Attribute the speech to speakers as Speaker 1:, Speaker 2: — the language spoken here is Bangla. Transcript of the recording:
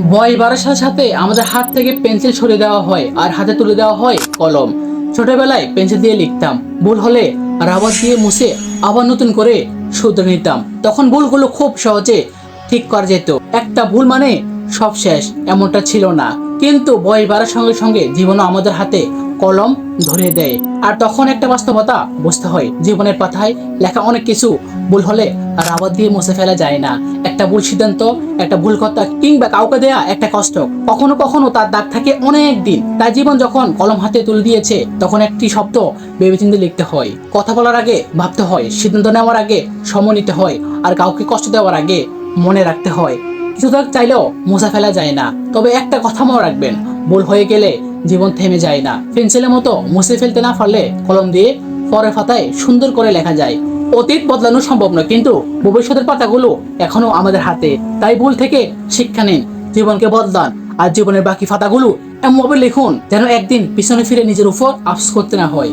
Speaker 1: বয়স বাড়ার সাথে সাথে আমাদের হাত থেকে পেন্সিল সরিয়ে দেওয়া হয় আর হাতে তুলে দেওয়া হয় কলম। ছোটবেলায় পেন্সিল দিয়ে লিখতাম, ভুল হলে রাবার দিয়ে মুছে আবার নতুন করে শুধরে নিতাম। তখন ভুলগুলো খুব সহজে ঠিক করা যেত, একটা ভুল মানে সব শেষ এমনটা ছিল না। কিন্তু বয়স বাড়ার সঙ্গে সঙ্গে জীবনও আমাদের হাতে কলম ধরিয়ে দেয়, আর তখন একটা বাস্তবতা বুঝতে হয়, জীবনের পাতায় লেখা অনেক কিছু ভুল হলে রাবার দিয়ে মুছে ফেলা যায় না। একটা ভুল সিদ্ধান্ত, একটা ভুল কথা কিংবা কাউকে দেয়া একটা কষ্ট, কখনো কখনো তার দাগ থাকে অনেক দিন। তার জীবন যখন কলম হাতে তুলে দিয়েছে তখন একটি শব্দ ভেবেচিন্তে লিখতে হয়, কথা বলার আগে ভাবতে হয়, সিদ্ধান্ত নেওয়ার আগে সময় নিতে হয়, আর কাউকে কষ্ট দেওয়ার আগে মনে রাখতে হয় কিছু দাগ চাইলেও মুছে ফেলা যায় না। তবে একটা কথা মনে রাখবেন, ভুল হয়ে গেলে জীবন থেমে যায় না। পেন্সিলের মতো মুছে ফেলতে না পারলে কলম দিয়ে পরের পাতায় সুন্দর করে লেখা যায়। অতীত বদলানো সম্ভব নয়, কিন্তু ভবিষ্যতের পাতাগুলো এখনো আমাদের হাতে। তাই ভুল থেকে শিক্ষা নিন, জীবনকে বদলান, আর জীবনের বাকি পাতাগুলো এমনভাবে লিখুন যেন একদিন পিছনে ফিরে নিজের উপর আফসোস করতে না হয়।